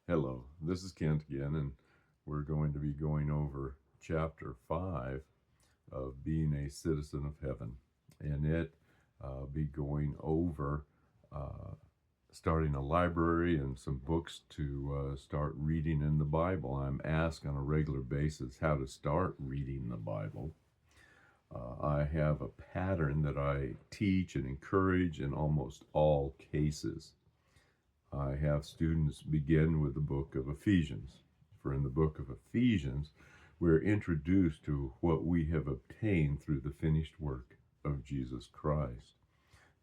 Hello, this is Kent again, and we're going to be going over chapter 5 of being a citizen of heaven. And it be going over uh, starting a library and some books to start reading in the Bible. I'm asked on a regular basis how to start reading the Bible. I have a pattern that I teach and encourage in almost all cases. I have students begin with the book of Ephesians. For in the book of Ephesians, we're introduced to what we have obtained through the finished work of Jesus Christ.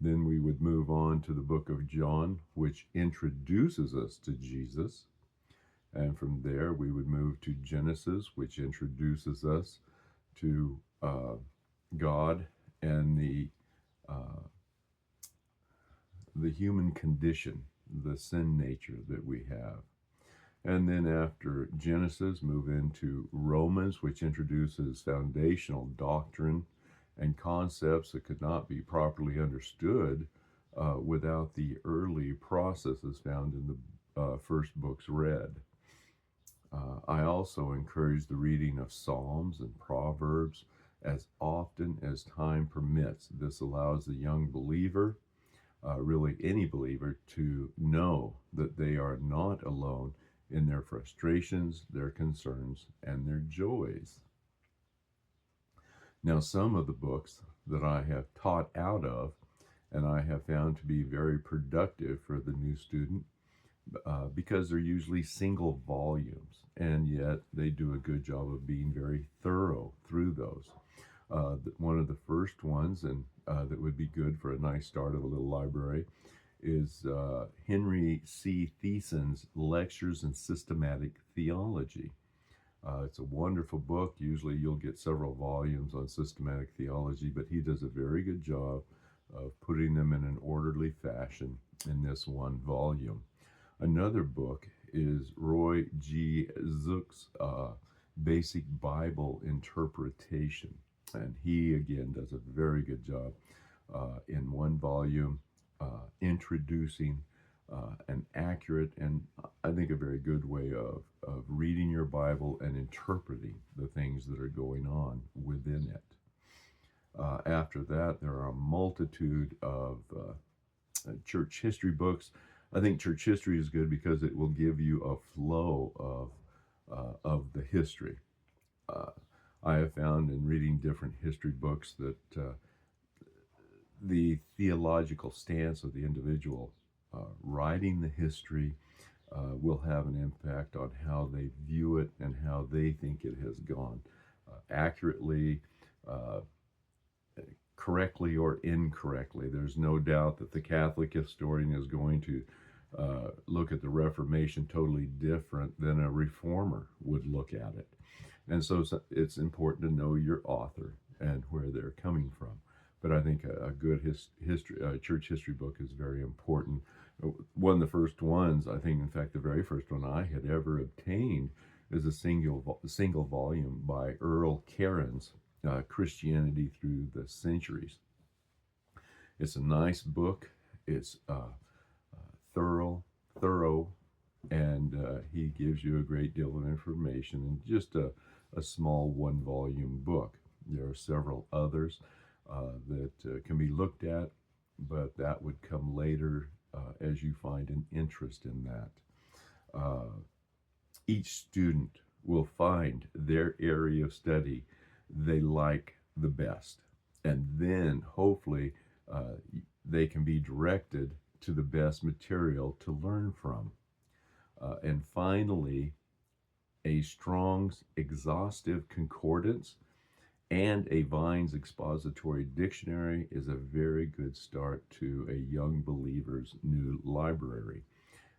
Then we would move on to the book of John, which introduces us to Jesus. And from there, we would move to Genesis, which introduces us to God and uh, the human condition, the sin nature that we have. And then after Genesis, move into Romans, which introduces foundational doctrine and concepts that could not be properly understood without the early processes found in the first books read. I also encourage the reading of Psalms and Proverbs as often as time permits. This allows the young believer, really any believer, to know that they are not alone in their frustrations, their concerns, and their joys. Now, some of the books that I have taught out of and I have found to be very productive for the new student because they're usually single volumes, and yet they do a good job of being very thorough through those. One of the first ones, and that would be good for a nice start of a little library, is Henry C. Thiessen's Lectures in Systematic Theology. It's a wonderful book. Usually you'll get several volumes on systematic theology, but he does a very good job of putting them in an orderly fashion in this one volume. Another book is Roy G. Zook's Basic Bible Interpretation. And he, again, does a very good job in one volume introducing an accurate and I think a very good way of reading your Bible and interpreting the things that are going on within it. After that, there are a multitude of church history books. I think church history is good because it will give you a flow of the history. Uh, I have found in reading different history books that the theological stance of the individual writing the history will have an impact on how they view it and how they think it has gone accurately, uh, correctly, or incorrectly. There's no doubt that the Catholic historian is going to look at the Reformation totally different than a reformer would look at it. And so it's important to know your author and where they're coming from. But I think a good church history book is very important. One of the first ones, I think, in fact, the very first one I had ever obtained is a single volume by Earl Cairns, Christianity Through the Centuries. It's a nice book. It's thorough, thorough, and he gives you a great deal of information in just a small one volume book. There are several others that can be looked at, but that would come later as you find an interest in that. Each student will find their area of study they like the best, and then hopefully they can be directed to the best material to learn from. And finally, a Strong's exhaustive concordance and a Vine's expository dictionary is a very good start to a young believer's new library.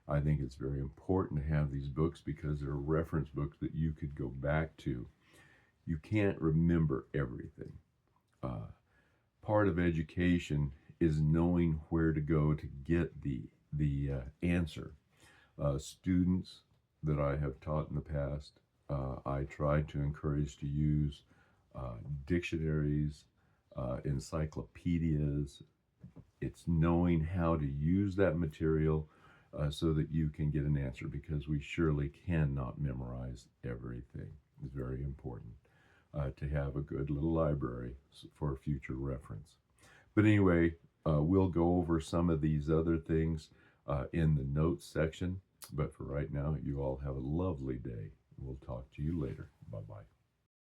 I think it's very important to have these books because they're reference books that you could go back to. You can't remember everything. Uh, Part of education is knowing where to go to get the answer. Students that I have taught in the past, I try to encourage to use dictionaries, encyclopedias. It's knowing how to use that material so that you can get an answer, because we surely cannot memorize everything. It's very important to have a good little library for future reference. But anyway, we'll go over some of these other things in the notes section. But for right now, you all have a lovely day. We'll talk to you later. Bye-bye.